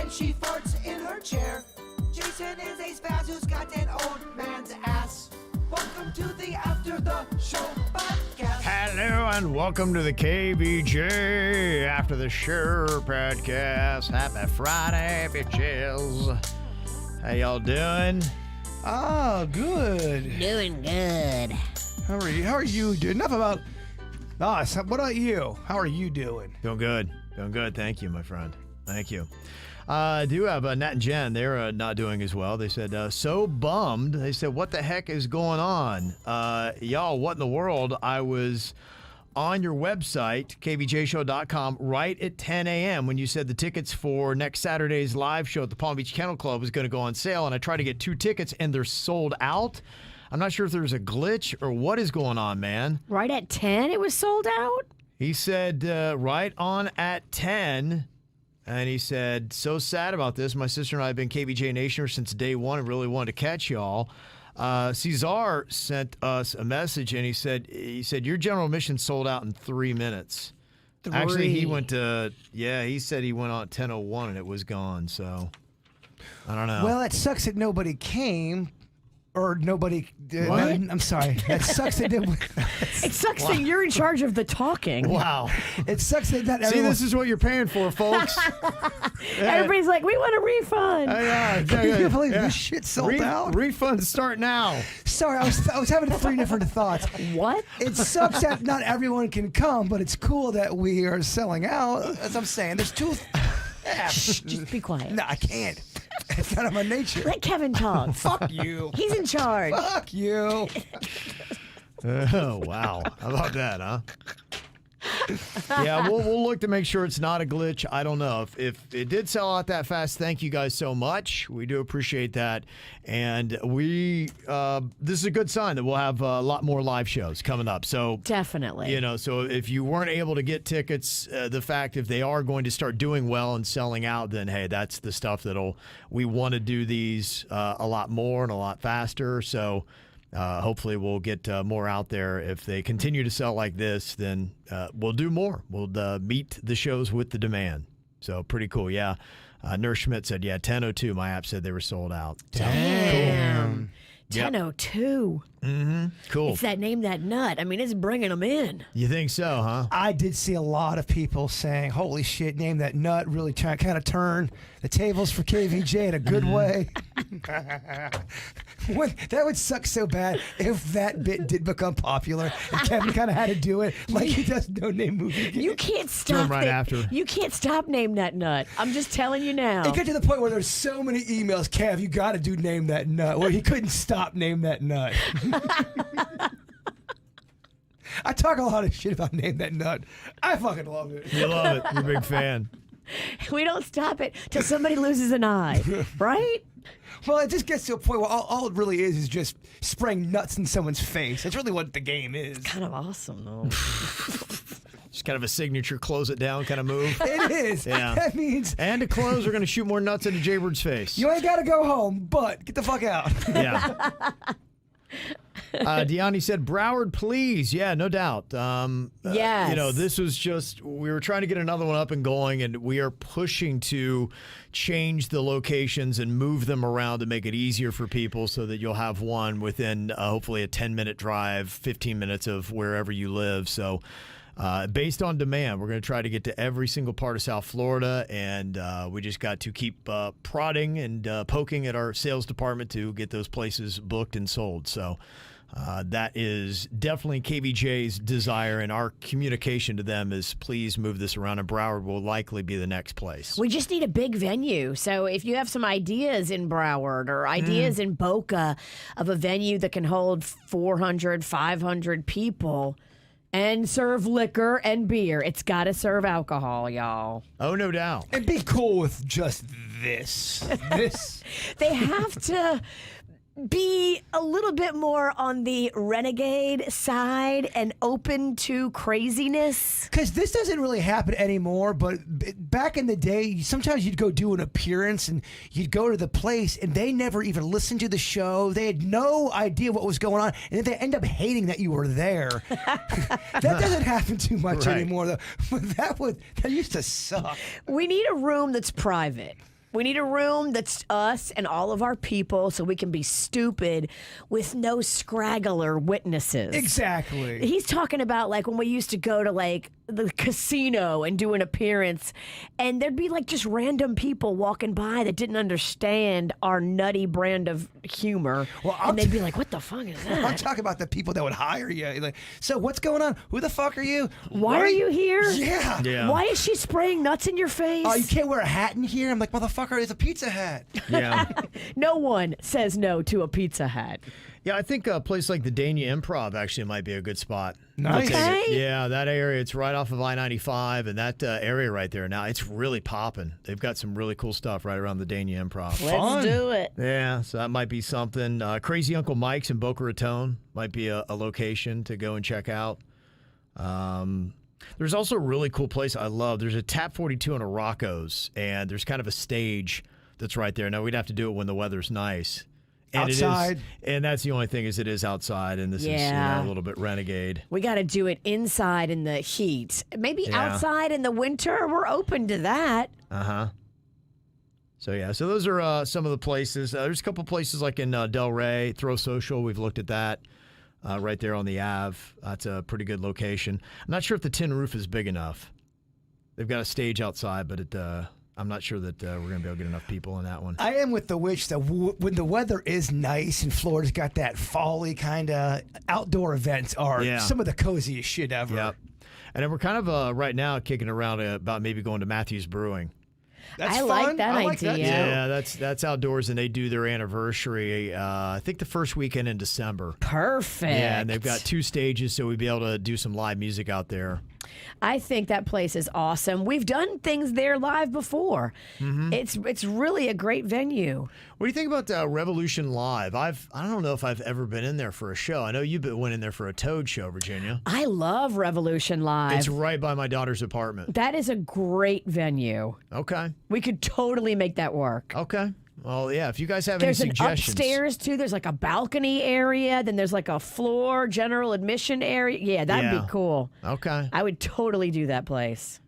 and she farts in her chair. Jason is a spaz who's got an old man's ass. Welcome to the After the Show podcast. Hello and welcome to the KVJ After the Show podcast. Happy Friday, bitches. How y'all doing? Oh, good. Doing good. How are you doing? Enough about us. What about you? How are you doing? Doing good. Doing good. Thank you, my friend. Thank you. I do have Nat and Jen. They're not doing as well. They said, so bummed. They said, what the heck is going on? Y'all, what in the world? I was on your website, kvjshow.com, right at 10 a.m. when you said the tickets for next Saturday's live show at the Palm Beach Kennel Club was going to go on sale, and I tried to get 2 tickets, and they're sold out. I'm not sure if there's a glitch or what is going on, man. Right at 10, it was sold out? He said, right on at 10. And he said, so sad about this. My sister and I have been KVJ Nationers since day one and really wanted to catch y'all. Cesar sent us a message, and he said your general admission sold out in 3 minutes. 3. Actually, he went to, he said he went on at 10:01 and it was gone. So, I don't know. Well, it sucks that nobody came. Or nobody. What? I'm sorry. That sucks that. It sucks that you're in charge of the talking. Wow. It sucks that not See, everyone. this is what you're paying for, folks. Everybody's like, we want a refund. Can you believe this shit sold out? Refunds start now. Sorry, I was having 3 different thoughts. What? It sucks that not everyone can come, but it's cool that we are selling out. As I'm saying, there's 2. Shh, just be quiet. No, I can't. It's not in my nature. Let Kevin talk. Fuck you. He's in charge. Fuck you. Oh, wow. How about that, huh? Yeah, we'll look to make sure it's not a glitch. I don't know. If it did sell out that fast, thank you guys so much. We do appreciate that. And this is a good sign that we'll have a lot more live shows coming up. So Definitely. So if you weren't able to get tickets, the fact if they are going to start doing well and selling out, then hey, that's the stuff we want to do these a lot more and a lot faster. So hopefully we'll get more out there. If they continue to sell like this, then we'll do more. We'll meet the shows with the demand. So pretty cool, yeah. Nurse Schmidt said, 10:02. My app said they were sold out. Damn. Yep. 10:02. Mm-hmm. Cool. It's that name, that nut. I mean, it's bringing them in. You think so, huh? I did see a lot of people saying, holy shit, name that nut, really kind of turn the tables for KVJ in a good way. That would suck so bad if that bit did become popular and Kevin kind of had to do it like he does No Name Movie. You can't stop right after. You can't stop Name That Nut. I'm just telling you now. It got to the point where there's so many emails, Kev, you got to do Name That Nut, where he couldn't stop Name That Nut. I talk a lot of shit about Name That Nut. I fucking love it. You love it. You're a big fan. We don't stop it till somebody loses an eye, right? Well, it just gets to a point where all it really is just spraying nuts in someone's face. That's really what the game is. Kind of awesome, though. Just kind of a signature close it down kind of move. It is. Yeah. That means And to close, we're going to shoot more nuts into Jaybird's face. you ain't got to go home, but get the fuck out. Yeah. Deani said, Broward, please. Yeah, no doubt. Yes. This was just, we were trying to get another one up and going, and we are pushing to change the locations and move them around to make it easier for people so that you'll have one within hopefully a 10-minute drive, 15 minutes of wherever you live. So based on demand, we're going to try to get to every single part of South Florida, and we just got to keep prodding and poking at our sales department to get those places booked and sold. So that is definitely KVJ's desire, and our communication to them is please move this around, and Broward will likely be the next place. We just need a big venue. So if you have some ideas in Broward or ideas in Boca of a venue that can hold 400, 500 people and serve liquor and beer, it's got to serve alcohol, y'all. Oh, no doubt. And be cool with just this. They have to be a little bit more on the renegade side and open to craziness. Because this doesn't really happen anymore, but back in the day, sometimes you'd go do an appearance and you'd go to the place and they never even listened to the show. They had no idea what was going on, and then they end up hating that you were there. That doesn't happen too much Right. anymore, though. But that used to suck. We need a room that's private. We need a room that's us and all of our people so we can be stupid with no scraggler witnesses. Exactly. He's talking about like when we used to go to like the casino and do an appearance, and there'd be like just random people walking by that didn't understand our nutty brand of humor. Well, and they'd be like, what the fuck is I'm that? talking about the people that would hire you. Like, so what's going on? Who the fuck are you? Why are you here? Yeah. Yeah. Why is she spraying nuts in your face? Oh, you can't wear a hat in here? I'm like, motherfucker, it's a pizza hat. Yeah. No one says no to a pizza hat. Yeah, I think a place like the Dania Improv actually might be a good spot. Nice. Okay. Yeah, that area, it's right off of I-95, and that area right there now, it's really popping. They've got some really cool stuff right around the Dania Improv. Let's do it. Yeah, so that might be something. Crazy Uncle Mike's in Boca Raton might be a location to go and check out. There's also a really cool place I love. There's a Tap 42 and a Rocco's, and there's kind of a stage that's right there. Now, we'd have to do it when the weather's nice. And Outside. And that's the only thing is it is outside, and this is Yeah. a little bit renegade. We got to do it inside in the heat. Maybe Yeah. outside in the winter. We're open to that. Uh-huh. So, yeah. So those are some of the places. There's a couple places like in Del Rey, Throw Social. We've looked at that right there on the Ave. That's a pretty good location. I'm not sure if the tin roof is big enough. They've got a stage outside, but I'm not sure that we're going to be able to get enough people in that one. I am with the witch that when the weather is nice and Florida's got that fall-y kind of outdoor events are some of the coziest shit ever. Yep. And then we're kind of right now kicking around about maybe going to Matthews Brewing. That's I fun. like that I like that idea. too. Yeah, that's outdoors, and they do their anniversary, I think the first weekend in December. Perfect. Yeah, and they've got 2 stages, so we'd be able to do some live music out there. I think that place is awesome. We've done things there live before. Mm-hmm. It's really a great venue. What do you think about Revolution Live? I don't know if I've ever been in there for a show. I know you went in there for a Toad show, Virginia. I love Revolution Live. It's right by my daughter's apartment. That is a great venue. Okay. We could totally make that work. Okay. Well, yeah, if you guys have There's any an suggestions. upstairs too. There's like a balcony area. Then there's like a floor general admission area. Yeah, that'd Yeah. be cool. Okay. I would totally do that place.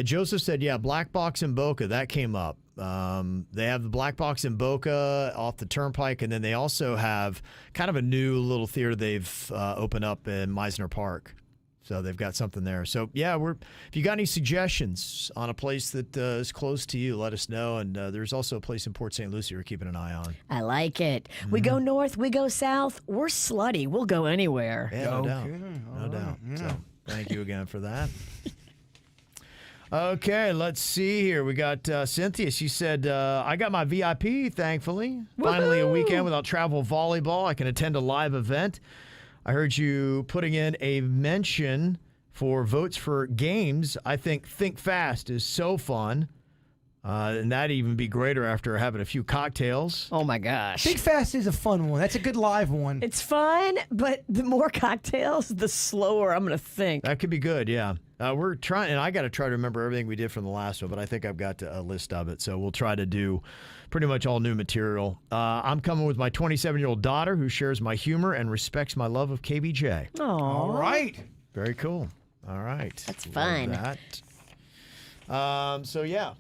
Joseph said, yeah, Black Box in Boca. That came up. They have the Black Box in Boca off the Turnpike, and then they also have kind of a new little theater they've opened up in Meisner Park. So they've got something there. So, yeah, if you got any suggestions on a place that is close to you, let us know. And there's also a place in Port St. Lucie we're keeping an eye on. I like it. We go north, we go south. We're slutty. We'll go anywhere. Yeah, no doubt. Okay. No doubt. So thank you again for that. Okay, let's see here. We got Cynthia. She said, I got my VIP, thankfully. Finally, a weekend without travel volleyball. I can attend a live event. I heard you putting in a mention for votes for games. I think Fast is so fun. And that'd even be greater after having a few cocktails. Oh my gosh. Big Fast is a fun one. That's a good live one. It's fun, but the more cocktails, the slower I'm going to think. That could be good, yeah. We're trying, and I got to try to remember everything we did from the last one, but I think I've got a list of it. So we'll try to do pretty much all new material. I'm coming with my 27-year-old daughter who shares my humor and respects my love of KVJ. All right. Very cool. All right. That's Love fun. that. So, yeah.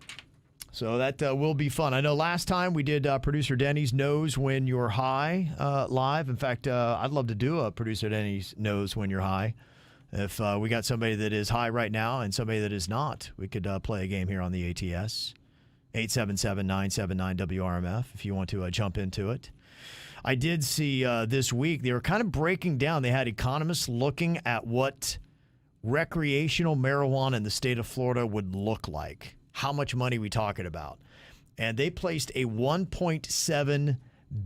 So that will be fun. I know last time we did Producer Denny's Knows When You're High live. In fact, I'd love to do a Producer Denny's Knows When You're High. If we got somebody that is high right now and somebody that is not, we could play a game here on the ATS. 877-979-WRMF if you want to jump into it. I did see this week, they were kind of breaking down. They had economists looking at what recreational marijuana in the state of Florida would look like. How much money we talking about? And they placed a $1.7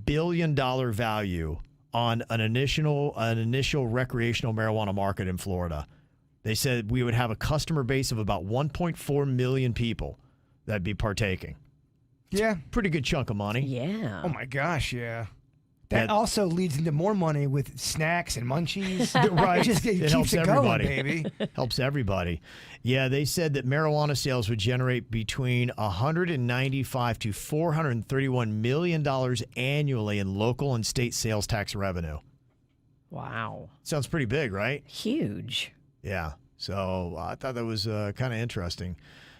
billion value on an initial recreational marijuana market in Florida. They said we would have a customer base of about 1.4 million people that'd be partaking. Yeah. Pretty good chunk of money. Yeah. Oh my gosh, yeah. That That- also leads into more money with snacks and munchies. Right. It just it keeps helps it everybody. going, baby. Helps everybody. Yeah, they said that marijuana sales would generate between $195 to $431 million annually in local and state sales tax revenue. Wow. Sounds pretty big, right? Huge. Yeah. So I thought that was kind of interesting.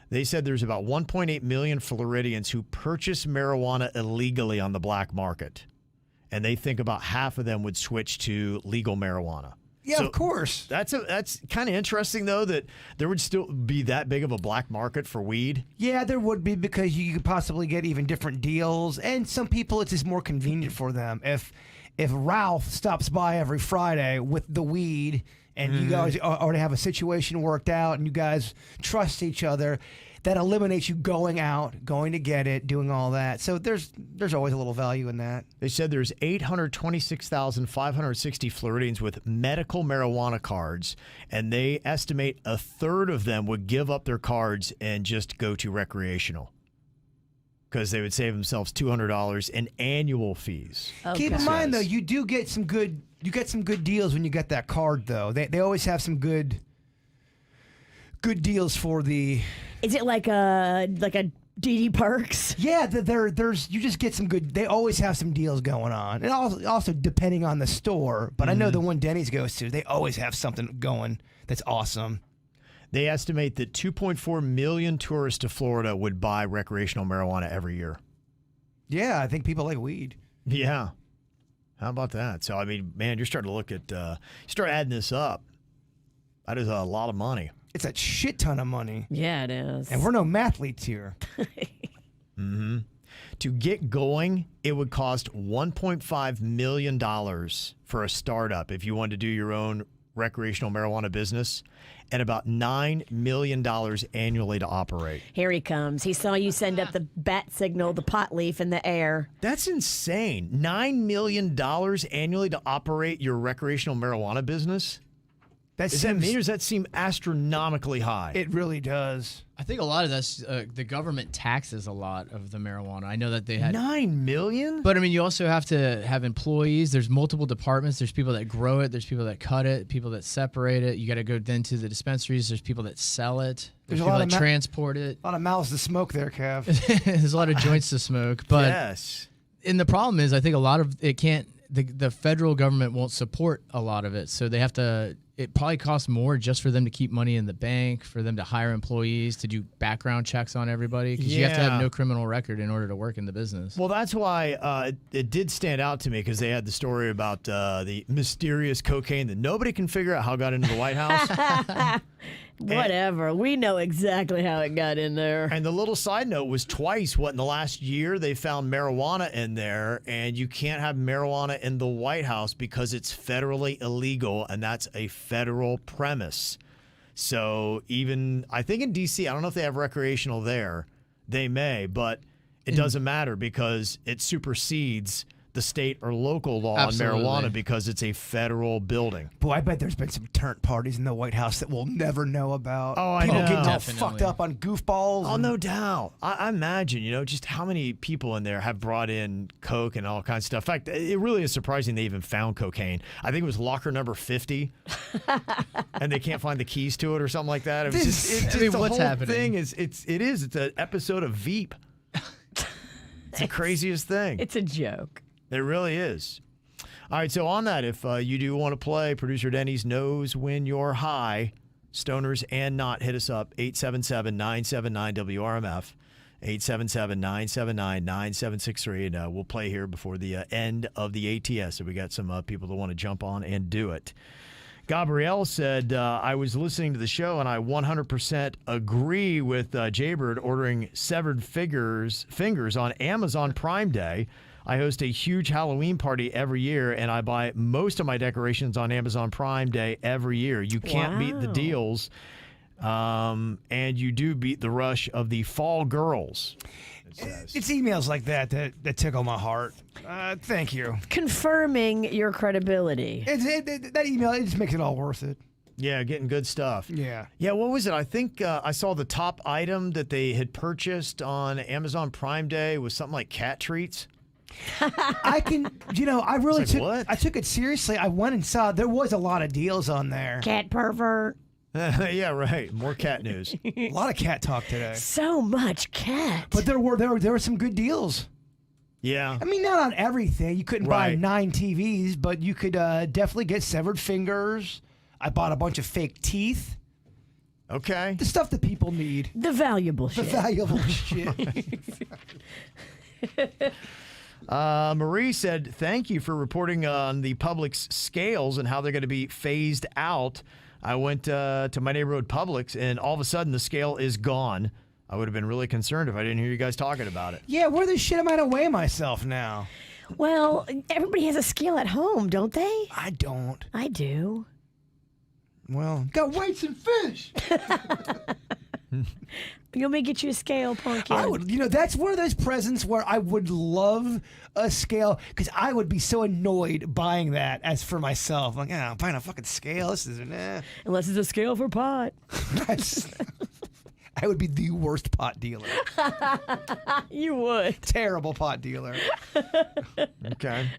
They said there's about 1.8 million Floridians who purchase marijuana illegally on the black market. And they think about half of them would switch to legal marijuana. Yeah, So of course. That's kind of interesting, though, that there would still be that big of a black market for weed. Yeah, there would be, because you could possibly get even different deals, and some people it's just more convenient for them. If Ralph stops by every Friday with the weed, and you guys already have a situation worked out, and you guys trust each other, that eliminates you going out, going to get it, doing all that. So there's always a little value in that. They said there's 826,560 Floridians with medical marijuana cards, and they estimate a third of them would give up their cards and just go to recreational because they would save themselves $200 in annual fees. Okay. Keep in mind, though, you do get some good deals when you get that card, though. They always have some good deals for the. Is it like a DD Perks? Yeah, there's you just get some good. They always have some deals going on, and also depending on the store. But I know the one Denny's goes to, they always have something going that's awesome. They estimate that 2.4 million tourists to Florida would buy recreational marijuana every year. Yeah, I think people like weed. Yeah. How about that? So, I mean, man, you're starting to look at, start adding this up. That is a lot of money. It's a shit ton of money. Yeah, it is. And we're no mathletes here. To get going, it would cost $1.5 million for a startup if you wanted to do your own recreational marijuana business, and about $9 million annually to operate. Here he comes. He saw you send up the bat signal, the pot leaf in the air. That's insane. $9 million annually to operate your recreational marijuana business? Does that mean, or does that seem astronomically high? It really does. I think a lot of that's the government taxes a lot of the marijuana. I know that they had $9 million? But I mean, you also have to have employees. There's multiple departments. There's people that grow it. There's people that cut it. People that separate it. You got to go then to the dispensaries. There's people that sell it. There's a people lot that of transport it. A lot of mouths to smoke there, Kev. There's a lot of joints to smoke. But yes. And the problem is, I think a lot of it can't. The federal government won't support a lot of it, so they have to. It probably costs more just for them to keep money in the bank, for them to hire employees, to do background checks on everybody, because you have to have no criminal record in order to work in the business. Well, that's why it did stand out to me, because they had the story about the mysterious cocaine that nobody can figure out how it got into the White House. Whatever. We know exactly how it got in there. And the little side note was twice, in the last year, they found marijuana in there, and you can't have marijuana in the White House because it's federally illegal, and that's a federal premise. So even, I think in D.C., I don't know if they have recreational there. They may, but it doesn't matter because it supersedes the state or local law on marijuana because it's a federal building. Boy, I bet there's been some turnt parties in the White House that we'll never know about. Oh, I People know. getting all Definitely. fucked up on goofballs. Oh, no doubt. I imagine, just how many people in there have brought in coke and all kinds of stuff. In fact, it really is surprising they even found cocaine. I think it was locker number 50, and they can't find the keys to it or something like that. It was just the what's whole happening? thing it's an episode of Veep. It's the craziest thing. It's a joke. It really is. All right, so on that, if you do want to play, producer Denny's knows when you're high. Stoners and not, hit us up, 877-979-WRMF, 877-979-9763, and we'll play here before the end of the ATS. So we got some people that want to jump on and do it. Gabrielle said, I was listening to the show, and I 100% agree with Jaybird ordering severed fingers on Amazon Prime Day. I host a huge Halloween party every year, and I buy most of my decorations on Amazon Prime Day every year. You can't beat the deals, and you do beat the rush of the fall girls. It's emails like that tickle my heart. Thank you. Confirming your credibility. That email, it just makes it all worth it. Yeah, getting good stuff. Yeah. Yeah, what was it? I think I saw the top item that they had purchased on Amazon Prime Day was something like cat treats. I really It's like, what? I took it seriously. I went and saw there was a lot of deals on there. Cat pervert. Yeah, right. More cat news. A lot of cat talk today. So much cat. But there were some good deals. Yeah. I mean, not on everything. You couldn't buy Right. 9 TVs, but you could definitely get severed fingers. I bought a bunch of fake teeth. Okay. The stuff that people need. The valuable The shit. valuable shit. Marie said, thank you for reporting on the Publix scales and how they're going to be phased out. I went to my neighborhood Publix, and all of a sudden the scale is gone. I would have been really concerned if I didn't hear you guys talking about it. Yeah, where the shit am I to weigh myself now? Well, everybody has a scale at home, don't they? I don't. I do. Well, got weights and fish. You want me to get you a scale, Pumpkin? I would, that's one of those presents where I would love a scale because I would be so annoyed buying that as for myself. Like, I'm buying a fucking scale. This is Unless it's a scale for pot. I would be the worst pot dealer. You would. Terrible pot dealer. Okay.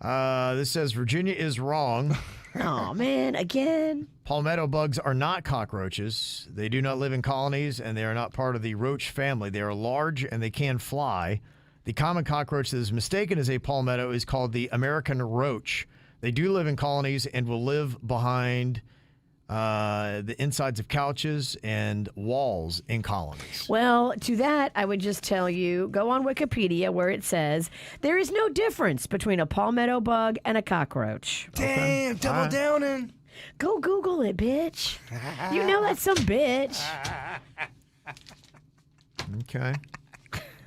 This says Virginia is wrong. Oh, man, again. Palmetto bugs are not cockroaches. They do not live in colonies, and they are not part of the roach family. They are large, and they can fly. The common cockroach that is mistaken as a palmetto is called the American roach. They do live in colonies and will live behind the insides of couches and walls in colonies. Well, to that, I would just tell you, go on Wikipedia where it says there is no difference between a palmetto bug and a cockroach. Damn, double downing. Go Google it, bitch. You know that's some bitch. Okay.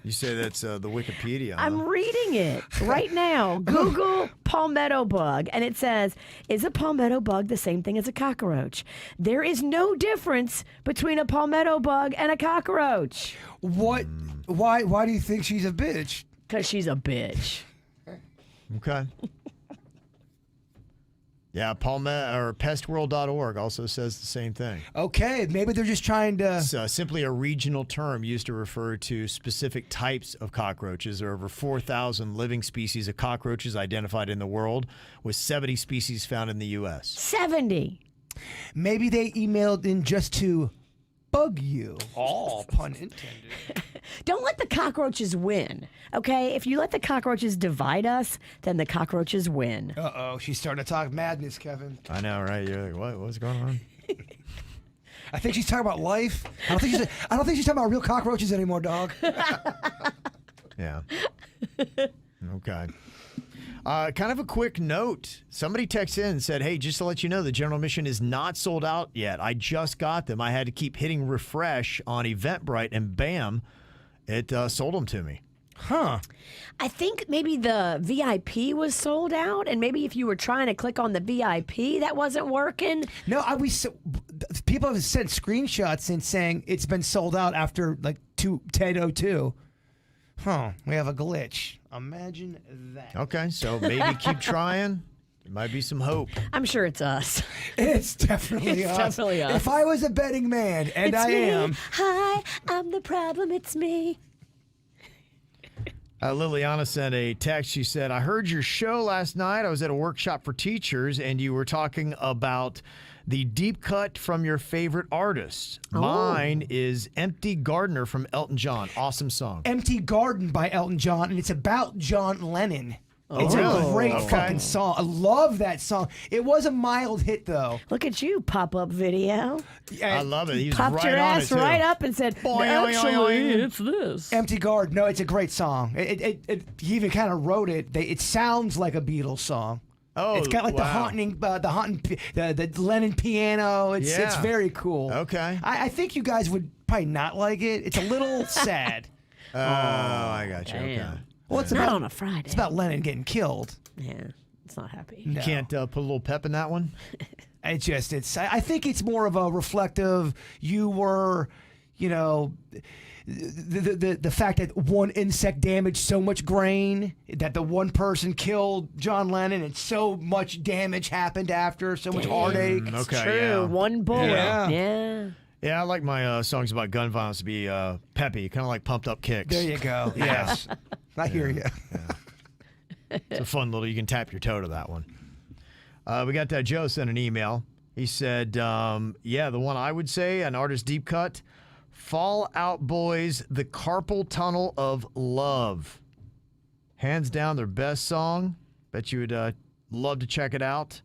You say that's the Wikipedia. I'm huh? reading it right now. Google palmetto bug, and it says, is a palmetto bug the same thing as a cockroach? There is no difference between a palmetto bug and a cockroach. What? Why do you think she's a bitch? Because she's a bitch. Okay. Yeah, pestworld.org also says the same thing. Okay, maybe they're just trying to. It's simply a regional term used to refer to specific types of cockroaches. There are over 4,000 living species of cockroaches identified in the world, with 70 species found in the U.S. 70. Maybe they emailed in just to bug you. Oh, pun intended. Don't let the cockroaches win, okay? If you let the cockroaches divide us, then the cockroaches win. Uh-oh, she's starting to talk madness, Kevin. I know, right? You're like, what? What's going on? I think she's talking about life. I don't think she's talking about real cockroaches anymore, dog. Yeah. Okay. Kind of a quick note. Somebody texted in and said, hey, just to let you know, the general admission is not sold out yet. I just got them. I had to keep hitting refresh on Eventbrite, and bam, it sold them to me. Huh. I think maybe the VIP was sold out, and maybe if you were trying to click on the VIP, that wasn't working. No, people have sent screenshots in saying it's been sold out after like 10:02. Huh. We have a glitch. Imagine that. Okay, so maybe keep trying. There might be some hope. I'm sure it's us. It's definitely It's us. definitely us. If I was a betting man, and It's I me. am. Hi, I'm the problem. It's me. Liliana sent a text. She said, I heard your show last night. I was at a workshop for teachers, and you were talking about the deep cut from your favorite artist. Mine is Empty Gardener from Elton John. Awesome song. Empty Garden by Elton John, and it's about John Lennon. It's really? a great Okay. fucking song. I love that song. It was a mild hit, though. Look at you, pop-up video. I love it. He's Popped right your on ass it, too. right up and said, Boing, oing, actually, oing, oing. it's this. Empty Garden. No, it's a great song. He even kind of wrote it. It sounds like a Beatles song. Oh, It's got like wow. the Lennon piano. It's Yeah. very cool. Okay. I think you guys would probably not like it. It's a little sad. Oh, I got you. Okay. Damn. Well, it's Not about on a Friday. it's about Lennon getting killed. Yeah, it's not happy. You can't put a little pep in that one? I think it's more of a reflective. You were, the fact that one insect damaged so much grain, that the one person killed John Lennon, and so much damage happened after, so much heartache. It's Okay, true. yeah. One bullet. Yeah. Yeah. Yeah, I like my songs about gun violence to be peppy, kind of like pumped up kicks. There you go. Yes, I hear you. It's a fun little, you can tap your toe to that one. We got Joe sent an email. He said, the one I would say, an artist deep cut, Fall Out Boys, The Carpal Tunnel of Love. Hands down their best song. Bet you would love to check it out.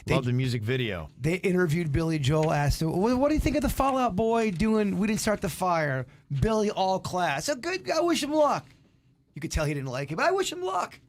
Love the music video. They interviewed Billy Joel, asked him, what do you think of the Fall Out Boy doing We Didn't Start the Fire? Billy all class. Oh, good. I wish him luck. You could tell he didn't like it, but I wish him luck.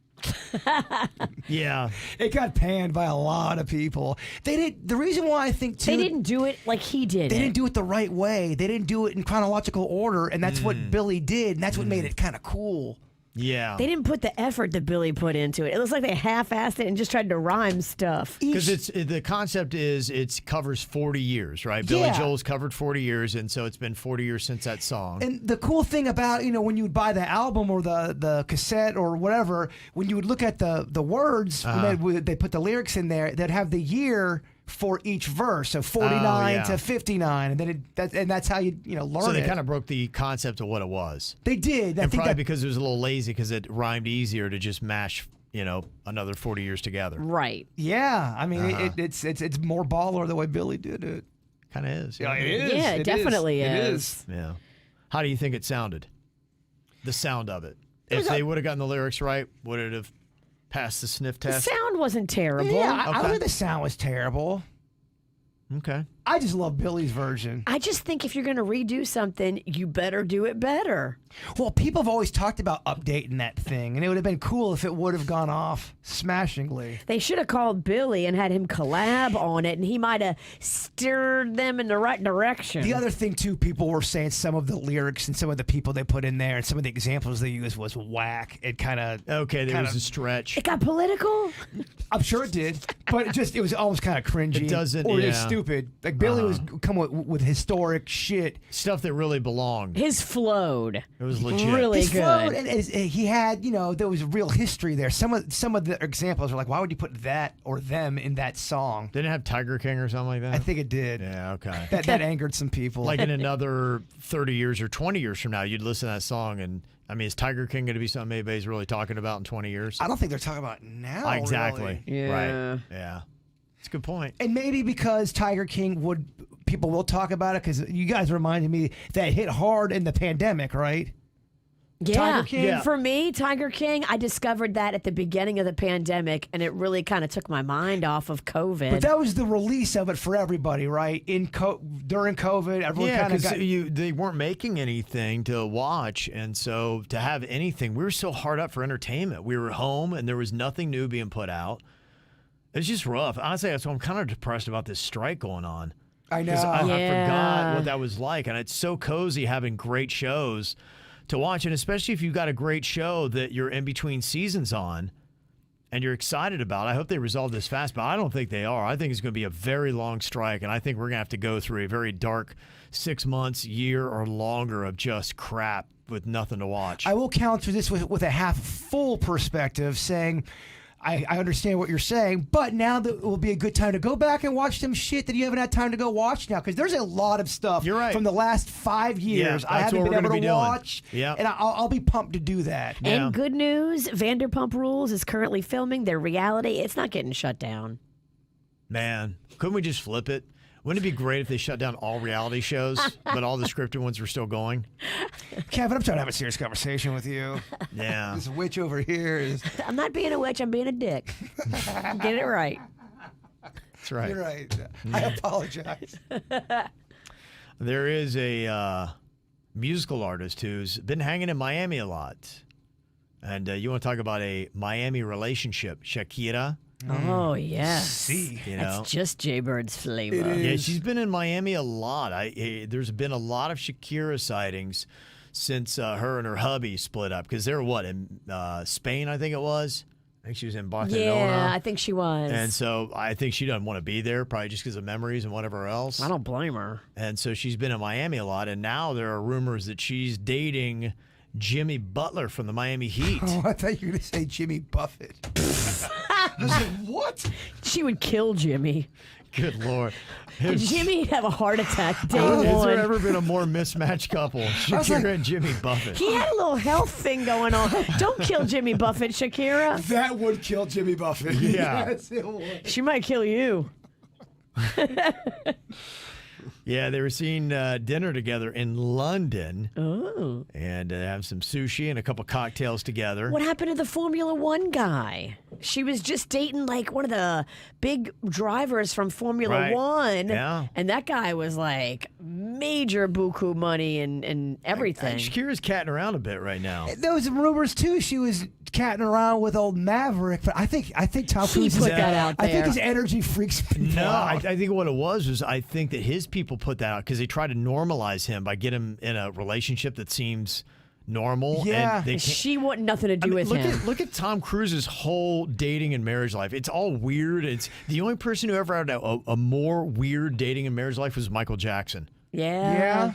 Yeah. It got panned by a lot of people. They did. The reason why I think too, They didn't do it like he did. they didn't do it the right way. They didn't do it in chronological order, and that's what Billy did, and that's what made it kind of cool. Yeah. They didn't put the effort that Billy put into it. It looks like they half-assed it and just tried to rhyme stuff. Because the concept is it covers 40 years, right? Billy Yeah. Joel's covered 40 years, and so it's been 40 years since that song. And the cool thing about, when you would buy the album or the cassette or whatever, when you would look at the words, when they put the lyrics in there, they'd have the year for each verse, so 49 to 59, and then that's how you learn so it. they kind of broke the concept of what it was. They did. I And think probably that, because it was a little lazy because it rhymed easier to just mash, another 40 years together. Right. yeah, I mean it's more baller the way Billy did it. Kind of is. Yeah, it is. Yeah, it definitely is. Yeah. How do you think it sounded? The sound of it. If they would have gotten the lyrics right, would it have passed the sniff The test? sound wasn't terrible. Yeah, I don't Okay. think the sound was terrible. Okay. I just love Billy's version. I just think if you're going to redo something, you better do it better. Well, people have always talked about updating that thing, and it would have been cool if it would have gone off smashingly. They should have called Billy and had him collab on it, and he might have steered them in the right direction. The other thing, too, people were saying some of the lyrics and some of the people they put in there and some of the examples they used was whack. It kind of... Okay, there was a stretch. It got political? I'm sure it did, but it was almost kind of cringy. It doesn't, Or yeah. it's stupid. Like, Billy was coming with historic shit. Stuff that really belonged. His flowed. It was legit. Really His good. flow, and he had, there was real history there. Some of the examples are like, why would you put that or them in that song? Didn't it have Tiger King or something like that? I think it did. Yeah, okay. That angered some people. Like in another 30 years or 20 years from now, you'd listen to that song and, is Tiger King going to be something anybody's really talking about in 20 years? I don't think they're talking about it now. Exactly. Really. Yeah. Right. Yeah. It's a good point. And maybe because Tiger King people will talk about it because you guys reminded me that hit hard in the pandemic, right? Yeah. Tiger King? Yeah. For me, Tiger King, I discovered that at the beginning of the pandemic, and it really kind of took my mind off of COVID. But that was the release of it for everybody, right? During COVID, everyone Yeah, kind of because got... they weren't making anything to watch, and so to have anything, we were so hard up for entertainment. We were home, and there was nothing new being put out. It's just rough. Honestly, so I'm kind of depressed about this strike going on. I know. 'Cause I Yeah. forgot what that was like, and it's so cozy having great shows to watch, and especially if you've got a great show that you're in between seasons on and you're excited about. I hope they resolve this fast, but I don't think they are. I think it's going to be a very long strike, and I think we're going to have to go through a very dark 6 months, year, or longer of just crap with nothing to watch. I will counter this with a half full perspective, saying I understand what you're saying, but now that will be a good time to go back and watch some shit that you haven't had time to go watch now, because there's a lot of stuff You're right. from the last 5 years I that's haven't what been we're able gonna to be doing. watch, Yep. and I'll be pumped to do that. Yeah. And good news, Vanderpump Rules is currently filming their reality. It's not getting shut down. Man, couldn't we just flip it? Wouldn't it be great if they shut down all reality shows, but all the scripted ones were still going? Kevin, I'm trying to have a serious conversation with you. Yeah. This witch over here is... I'm not being a witch, I'm being a dick. Get it right. That's right. You're right. I apologize. There is a musical artist who's been hanging in Miami a lot. And you want to talk about a Miami relationship, Shakira? Oh, yes. See. You know? That's just Jaybird's flavor. It is. Yeah, she's been in Miami a lot. There's been a lot of Shakira sightings since her and her hubby split up. Because they're in Spain, I think it was. I think she was in Barcelona. Yeah, I think she was. And so I think she doesn't want to be there, probably just because of memories and whatever else. I don't blame her. And so she's been in Miami a lot. And now there are rumors that she's dating Jimmy Butler from the Miami Heat. Oh, I thought you were going to say Jimmy Buffett. I was like, what? She would kill Jimmy. Good Lord. Jimmy'd have a heart attack day Has one. there ever been a more mismatched couple? Shakira and Jimmy Buffett. He had a little health thing going on. Don't kill Jimmy Buffett, Shakira. That would kill Jimmy Buffett. Yeah. Yes, it would. She might kill you. Yeah, they were seeing dinner together in London. Oh. And have some sushi and a couple cocktails together. What happened to the Formula One guy? She was just dating like one of the big drivers from Formula Right. One. Yeah. And that guy was like major buku money and everything. Shakira's catting around a bit right now. There was rumors too. She was catting around with old Maverick, but I think Tom He Cruise put that out I think there. his energy freaks people No, I out. think what it was I think that his people put that out because they tried to normalize him by getting him in a relationship that seems normal. Yeah. And they can't, She wanted nothing to do with look him. look at Tom Cruise's whole dating and marriage life. It's all weird. It's the only person who ever had a more weird dating and marriage life was Michael Jackson. Yeah.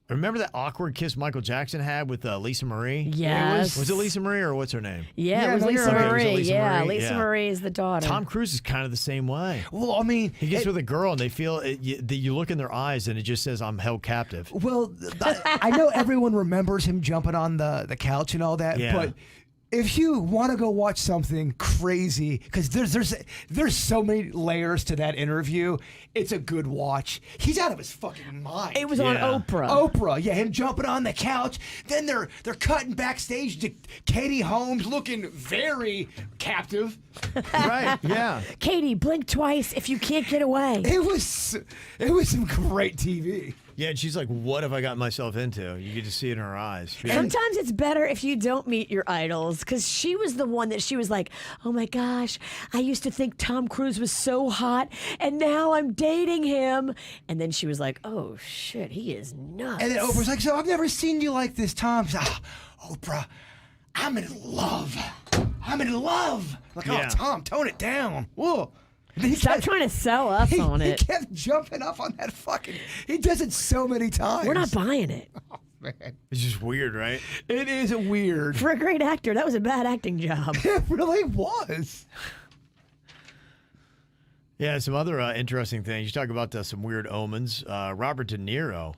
Remember that awkward kiss Michael Jackson had with Lisa Marie? Yes. Was it Lisa Marie or what's her name? Yeah, it was no, you're Lisa right. Okay, it was Marie. Lisa Yeah, Marie, Lisa yeah. Marie is the daughter. Tom Cruise is kind of the same way. Well, I mean, He gets with a girl and they feel you look in their eyes and it just says, I'm held captive. well, I know everyone remembers him jumping on the couch and all that, Yeah. but if you want to go watch something crazy, because there's so many layers to that interview, it's a good watch. He's out of his fucking mind. It was on Yeah. Oprah. Oprah, yeah, him jumping on the couch. Then they're cutting backstage to Katie Holmes looking very captive. Right, yeah. Katie, blink twice if you can't get away. It was some great TV. Yeah, and she's like, what have I gotten myself into? You get to see it in her eyes. Yeah. Sometimes it's better if you don't meet your idols because she was the one that she was like, oh my gosh, I used to think Tom Cruise was so hot and now I'm dating him. And then she was like, oh shit, he is nuts. And then Oprah's like, so I've never seen you like this, Tom. She's like, Oprah, I'm in love. I'm in love. Like, Yeah. oh, Tom, tone it down. Whoa. And then he Stop kept- trying to sell us on He it. kept jumping up on that fucking. He does it so many times. We're not buying it. Man. It's just weird, right? It is weird. For a great actor, that was a bad acting job. It really was. Yeah, some other interesting things. You talk about some weird omens. Robert De Niro.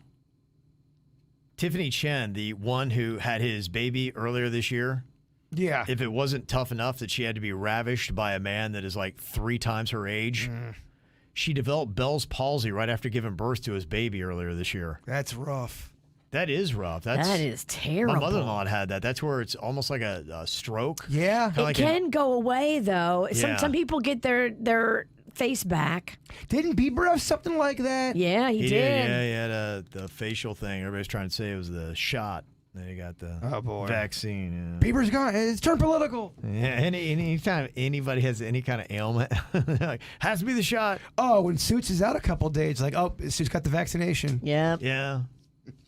Tiffany Chen, the one who had his baby earlier this year, Yeah. if it wasn't tough enough that she had to be ravished by a man that is like 3 times her age, she developed Bell's palsy right after giving birth to his baby earlier this year. That's rough. That is rough. That is terrible. My mother-in-law had that. That's where it's almost like a stroke. Yeah. Kinda It like can go away though. Yeah. Some people get their face back. Didn't Bieber have something like that? Yeah, he He did. did. Yeah, he had the facial thing. Everybody's trying to say it was the shot. Then he got the Oh, boy. vaccine. Yeah. Bieber's gone. It's turned political. Yeah, anytime anybody has any kind of ailment, like, has to be the shot. Oh, when Suits is out a couple days, like, oh, Suits got the vaccination. Yep. Yeah,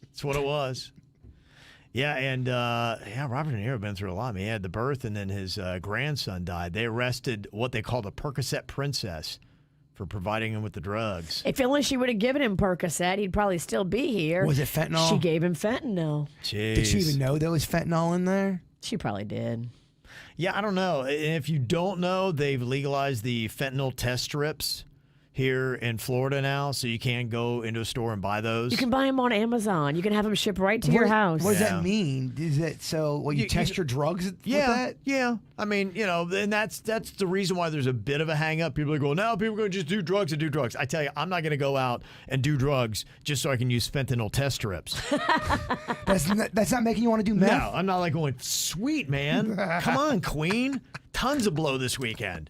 that's what it was. Yeah, and Robert De Niro been through a lot. I mean, he had the birth, and then his grandson died. They arrested what they called a Percocet princess for providing him with the drugs. If only she would have given him Percocet, he'd probably still be here. Was it fentanyl? She gave him fentanyl. Jeez. Did she even know there was fentanyl in there? She probably did. Yeah, I don't know. And if you don't know, they've legalized the fentanyl test strips here in Florida now, so you can go into a store and buy those. You can buy them on Amazon. You can have them shipped right to your house. What does Yeah. that mean? Is it so? Well, you You- test you- your drugs with Yeah, that? yeah. I mean, and that's the reason why there's a bit of a hang up. People are going, no, people are going to just do drugs and do drugs. I tell you, I'm not going to go out and do drugs just so I can use fentanyl test strips. That's not making you want to do meth? No, I'm not like going, sweet, man. Come on, queen. Tons of blow this weekend.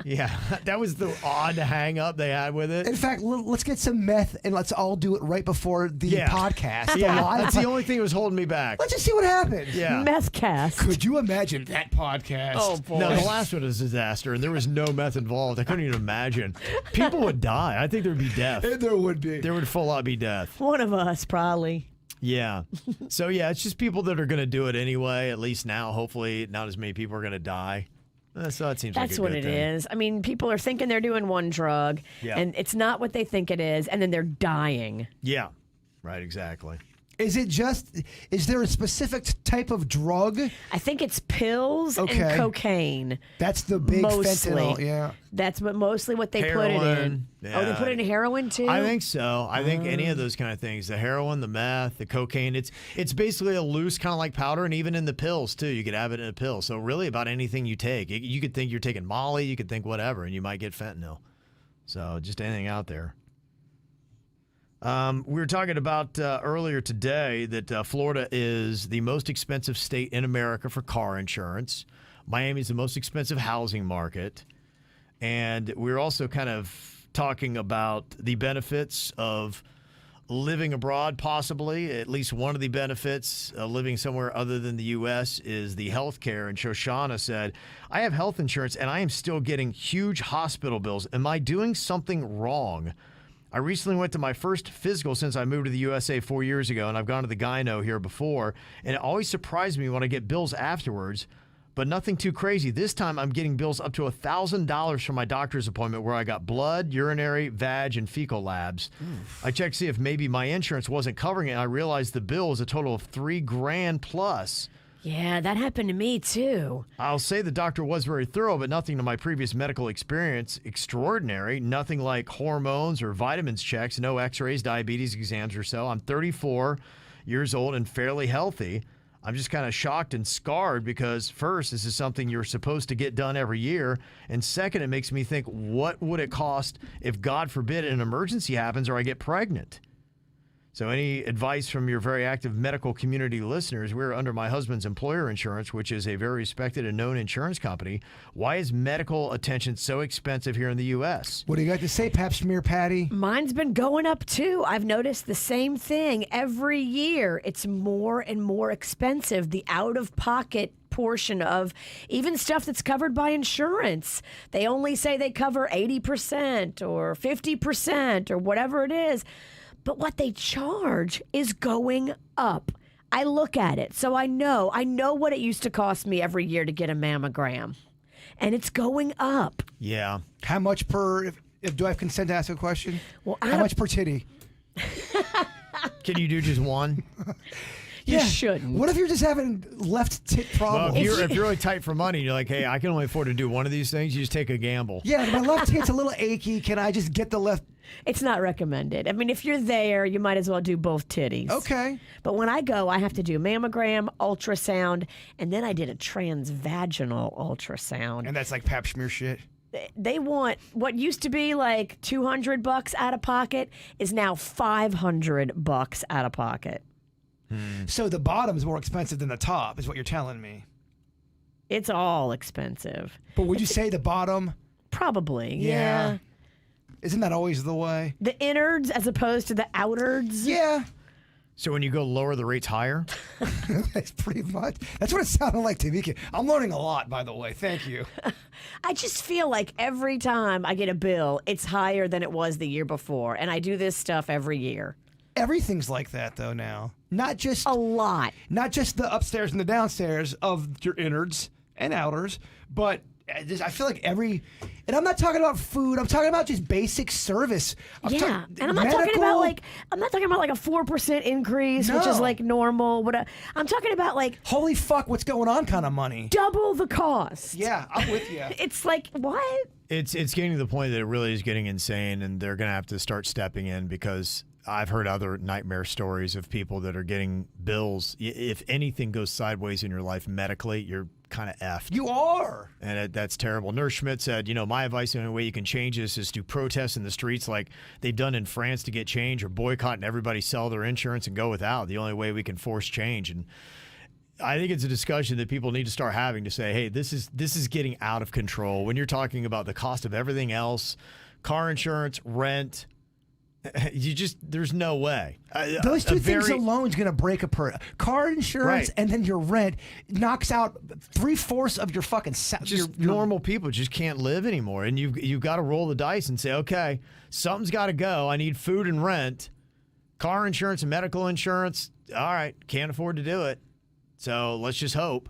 Yeah, that was the odd hang up they had with it. In fact, let's get some meth and let's all do it right before the podcast. the Yeah, live that's the only thing that was holding me back. Let's just see what happens. Yeah. Meth cast. Could you imagine that podcast? Oh, boy. No, the last one was a disaster, and there was no meth involved. I couldn't even imagine. People would die. I think there would be death. There would be. There would full out be death. One of us, probably. Yeah. So, yeah, it's just people that are going to do it anyway, at least now. Hopefully, not as many people are going to die. So that seems like That's a what good it thing. is. I mean, people are thinking they're doing one drug, Yeah. and it's not what they think it is, and then they're dying. Yeah. Right, exactly. Is there a specific type of drug? I think it's pills Okay. and cocaine. That's the big Mostly. fentanyl. Yeah. That's mostly what they put it in. Heroin, Oh, they put it in heroin too? I think so. I think any of those kind of things, the heroin, the meth, the cocaine, it's basically a loose kind of like powder, and even in the pills too. You could have it in a pill. So really about anything you take. You could think you're taking Molly, you could think whatever, and you might get fentanyl. So just anything out there. We were talking about earlier today that Florida is the most expensive state in America for car insurance. Miami is the most expensive housing market. And we were also kind of talking about the benefits of living abroad, possibly. At least one of the benefits of living somewhere other than the U.S. is the health care. And Shoshana said, I have health insurance and I am still getting huge hospital bills. Am I doing something wrong? I recently went to my first physical since I moved to the USA 4 years ago, and I've gone to the gyno here before, and it always surprised me when I get bills afterwards, but nothing too crazy. This time I'm getting bills up to $1,000 for my doctor's appointment where I got blood, urinary, vag, and fecal labs. I checked to see if maybe my insurance wasn't covering it, and I realized the bill was a total of $3,000 plus. Yeah, that happened to me too. I'll say the doctor was very thorough, but nothing to my previous medical experience extraordinary. Nothing like hormones or vitamins checks, no x-rays, diabetes exams or so. I'm 34 years old and fairly healthy. I'm just kind of shocked and scarred because, first, this is something you're supposed to get done every year. And second, it makes me think, what would it cost if, God forbid, an emergency happens or I get pregnant? So any advice from your very active medical community listeners? We're under my husband's employer insurance, which is a very respected and known insurance company. Why is medical attention so expensive here in the U.S.? What do you got to say, Pap Smear Patty? Mine's been going up too. I've noticed the same thing every year. It's more and more expensive. The out-of-pocket portion of even stuff that's covered by insurance. They only say they cover 80% or 50% or whatever it is. But what they charge is going up. I look at it, so I know what it used to cost me every year to get a mammogram, and it's going up. Yeah. How much per? If do I have consent to ask a question? Well, how much per titty? Can you do just one? You shouldn't. What if you're just having left tit problems? Well, if you're really tight for money, you're like, hey, I can only afford to do one of these things. You just take a gamble. Yeah, my left hit's a little achy. Can I just get the left? It's not recommended. I mean, if you're there, you might as well do both titties. Okay. But when I go, I have to do mammogram, ultrasound, and then I did a transvaginal ultrasound. And that's like Pap Smear shit. They want what used to be like $200 out of pocket is now $500 out of pocket. So the bottom's more expensive than the top, is what you're telling me. It's all expensive. But would you say the bottom? Probably, Yeah. yeah. Isn't that always the way? The innards as opposed to the outards. Yeah. So when you go lower, the rate's higher? That's pretty much. That's what it sounded like to me. I'm learning a lot, by the way. Thank you. I just feel like every time I get a bill, it's higher than it was the year before. And I do this stuff every year. Everything's like that, though, now. Not just A lot. Not just the upstairs and the downstairs of your innards and outers, but I feel like and I'm not talking about food. I'm talking about just basic service. And I'm not talking about like a 4% increase, which is No. like normal. I'm talking about like holy fuck, what's going on kind of money. double the cost. Yeah, I'm with you. It's like, what? It's getting to the point that it really is getting insane, and they're going to have to start stepping in because I've heard other nightmare stories of people that are getting bills. If anything goes sideways in your life medically, you're kind of effed. You are. And that's terrible. Nurse Schmidt said, my advice, the only way you can change this is to protest in the streets like they've done in France to get change, or boycott and everybody sell their insurance and go without. The only way we can force change. And I think it's a discussion that people need to start having to say, hey, this is getting out of control. When you're talking about the cost of everything else, car insurance, rent, there's no way. Those two things alone is going to break car insurance Right. and then your rent knocks out 3/4 of your fucking just normal people just can't live anymore, and you've got to roll the dice and say, okay, something's got to go. I need food and rent, car insurance and medical insurance. All right, can't afford to do it, so let's just hope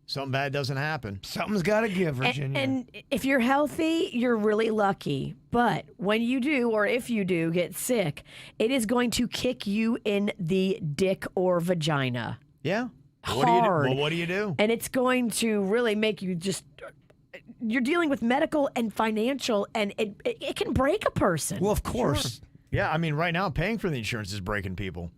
something bad doesn't happen. Something's got to give, Virginia. And if you're healthy, you're really lucky. But when you do, or if you do get sick, it is going to kick you in the dick or vagina. Yeah. Hard. What do you do? And it's going to really make you you're dealing with medical and financial, and it can break a person. well, of course. Yeah, I mean, right now paying for the insurance is breaking people.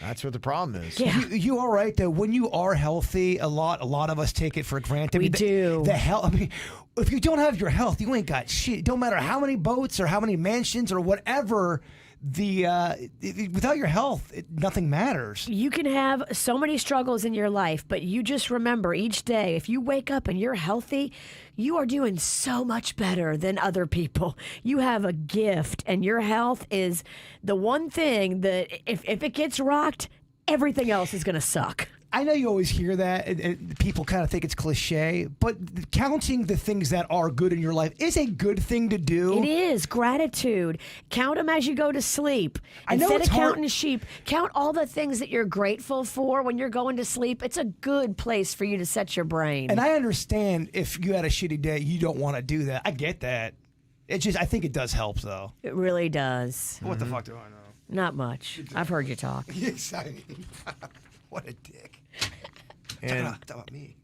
That's what the problem is. Yeah. You are right though. When you are healthy, a lot of us take it for granted. We do. The health. I mean, if you don't have your health, you ain't got shit. Don't matter how many boats or how many mansions or whatever without your health, nothing matters. You can have so many struggles in your life, but you just remember each day, if you wake up and you're healthy, you are doing so much better than other people. You have a gift, and your health is the one thing that if it gets rocked, everything else is going to suck. I know you always hear that, and people kind of think it's cliche, but counting the things that are good in your life is a good thing to do. It is gratitude. Count them as you go to sleep. I know Instead it's of hard- counting sheep, count all the things that you're grateful for when you're going to sleep. It's a good place for you to set your brain. And I understand if you had a shitty day, you don't want to do that. I get that. It just, I think it does help, though. It really does. What the fuck do I know? Not much. I've heard you talk. Yes, I mean, what a dick. And Talk about me.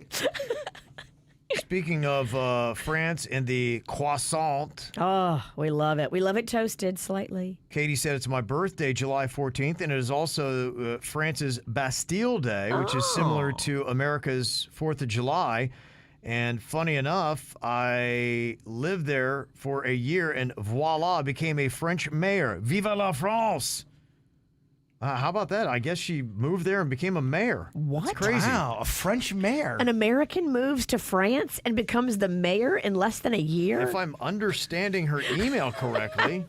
speaking of France and the croissant, Oh, we love it. We love it toasted slightly. Katie said it's my birthday, July 14th, and it is also France's Bastille Day, which is similar to America's 4th of July. And funny enough, I lived there for a year and voila, became a French mayor. Vive la France! How about that? I guess she moved there and became a mayor. What? It's crazy. Wow, a French mayor. An American moves to France and becomes the mayor in less than a year? If I'm understanding her email correctly,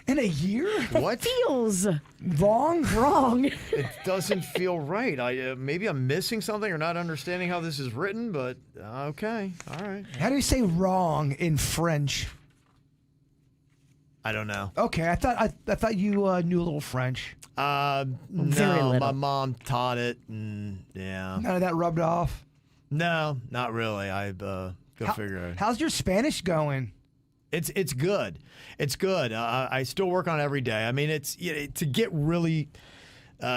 In a year? what? Feels Wrong? wrong. It doesn't feel right. Maybe I'm missing something or not understanding how this is written, but okay. All right. How do you say wrong in French? I don't know. Okay, I thought you knew a little French. Very No, little. my mom taught it, and yeah. None of that rubbed off. No, not really. I go figure it. How's your Spanish going? It's good. It's good. I still work on it every day. I mean, it's to get really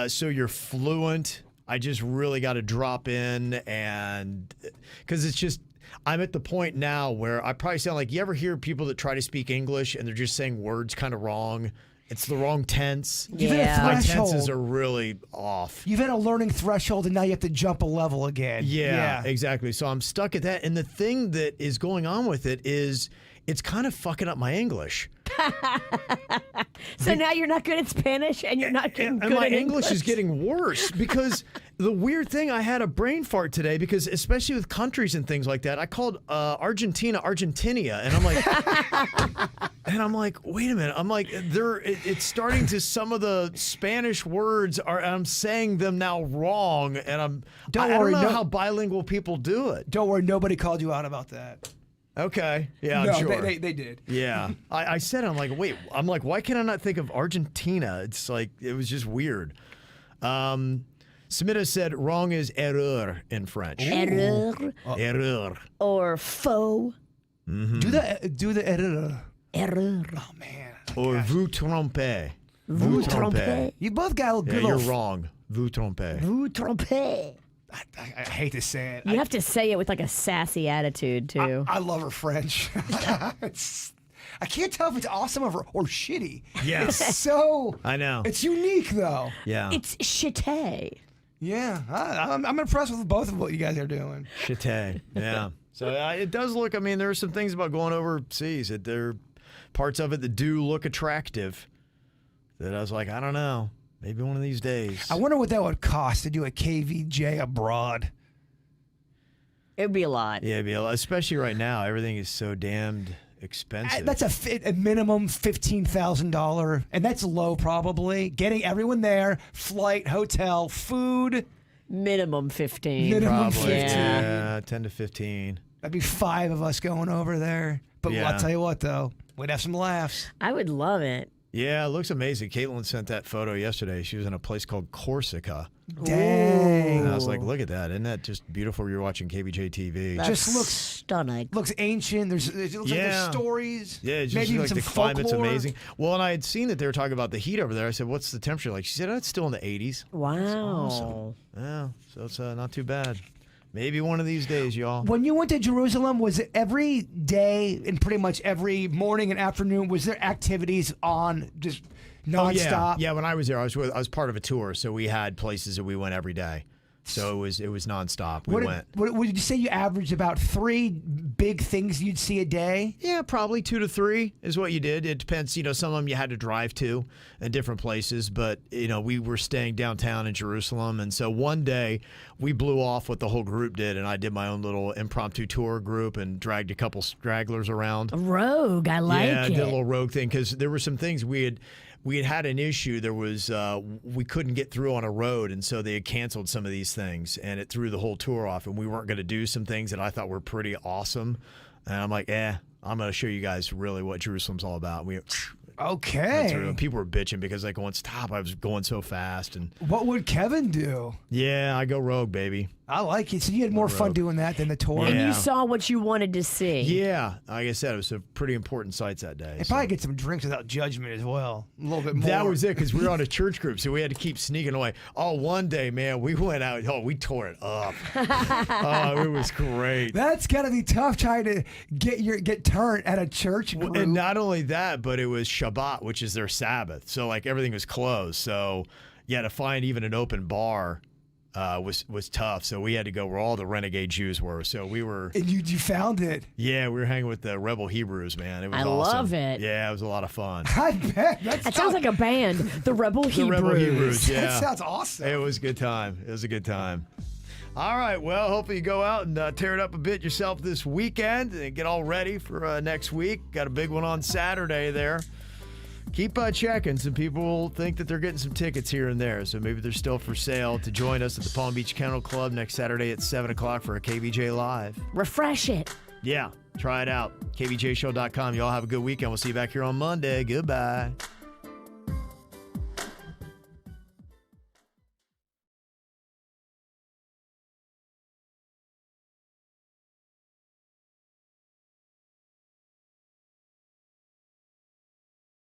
so you're fluent. I just really got to drop in, and because it's just I'm at the point now where I probably sound like, you ever hear people that try to speak English and they're just saying words kind of wrong? It's the wrong tense. You've hit a Yeah. My threshold. tenses are really off. You've had a learning threshold, and now you have to jump a level again. Yeah, exactly. So I'm stuck at that. And the thing that is going on with it is it's kind of fucking up my English. So now you're not good at Spanish and you're not getting And good my at English is getting worse because the weird thing, I had a brain fart today because especially with countries and things like that, I called Argentina Argentinia, and I'm like, wait a minute, I'm like, it's starting to, some of the Spanish words I'm saying them now wrong, and I Don't don't worry, know no- how bilingual people do it. Don't worry, nobody called you out about that. Okay, yeah, no, I'm sure. they did. Yeah, I said, I'm like, wait, I'm like, why can I not think of Argentina? It's like, it was just weird. Smita said wrong is erreur in French. error Erreur. or faux Do the error. error. Oh man. Or vous trompez. Vous trompez. You both got a Yeah, good you're little. wrong. Vous trompez. Vous trompez. I hate to say it. You have to say it with like a sassy attitude too. I love her French. I can't tell if it's awesome or shitty. Yes. So I know. it's unique though. Yeah. It's chité. Yeah, I'm impressed with both of what you guys are doing. Chité. Yeah. So it does look, I mean, there are some things about going overseas that there are parts of it that do look attractive that I was like, I don't know. Maybe one of these days. I wonder what that would cost to do a KVJ abroad. It would be a lot. Yeah, especially right now. Everything is so damned expensive. That's a minimum $15,000, and that's low probably. Getting everyone there, flight, hotel, food. Minimum 15. Minimum Probably. 15. Yeah, 10 to 15. That'd be 5 of us going over there. But Yeah. I'll tell you what, though, we'd have some laughs. I would love it. Yeah, it looks amazing. Caitlin sent that photo yesterday. She was in a place called Corsica. Dang. And I was like, look at that. Isn't that just beautiful? You're watching KVJ TV. That's Just looks- stunning. Looks ancient. It looks like Yeah. there's stories. Yeah, it just maybe even like some the climate's folklore. amazing. Well, and I had seen that they were talking about the heat over there. I said, what's the temperature like? She said, oh, it's still in the 80s. Wow. Yeah, so it's not too bad. Maybe one of these days, y'all. When you went to Jerusalem, was it every day and pretty much every morning and afternoon, was there activities on just Oh, yeah. nonstop? Yeah, when I was there, I was part of a tour, so we had places that we went every day. So it was nonstop. We What, went. what would you say you averaged about 3 big things you'd see a day? Yeah, probably 2 to 3 is what you did. It depends. Some of them you had to drive to in different places, but we were staying downtown in Jerusalem, and so one day we blew off what the whole group did, and I did my own little impromptu tour group and dragged a couple stragglers around. Rogue, I like Yeah, I it. did a little rogue thing because there were some things we had an issue. There was we couldn't get through on a road, and so they had canceled some of these things, and it threw the whole tour off. And we weren't going to do some things that I thought were pretty awesome. And I'm like, I'm going to show you guys really what Jerusalem's all about. Okay. People were bitching because like, going, stop! I was going so fast. And What would Kevin do? yeah, I go rogue, baby. I like it. So you had more fun doing that than the tour. And Yeah. you saw what you wanted to see. Yeah, like I said, it was some pretty important sites that day. And probably get some drinks without judgment as well. A little bit more. That was it, because we were on a church group, so we had to keep sneaking away. Oh, one day, man, we went out. Oh, we tore it up. Oh, it was great. That's got to be tough trying to get turned at a church group. And not only that, but it was Shabbat, which is their Sabbath. So like everything was closed. So yeah, to find even an open bar was tough. So we had to go where all the renegade Jews were. So we were. And you found it. Yeah, we were hanging with the rebel Hebrews, man. It was I awesome. love it. Yeah, it was a lot of fun. I bet. That sounds like a band, the Rebel Hebrews. The rebel Hebrews. Yeah, That sounds awesome. it was a good time. It was a good time. All right, well, hopefully you go out and tear it up a bit yourself this weekend and get all ready for next week. Got a big one on Saturday there. Keep checking. Some people think that they're getting some tickets here and there, so maybe they're still for sale to join us at the Palm Beach Kennel Club next Saturday at 7 o'clock for a KVJ Live. Refresh it. Yeah, try it out. KVJshow.com. Y'all have a good weekend. We'll see you back here on Monday. Goodbye.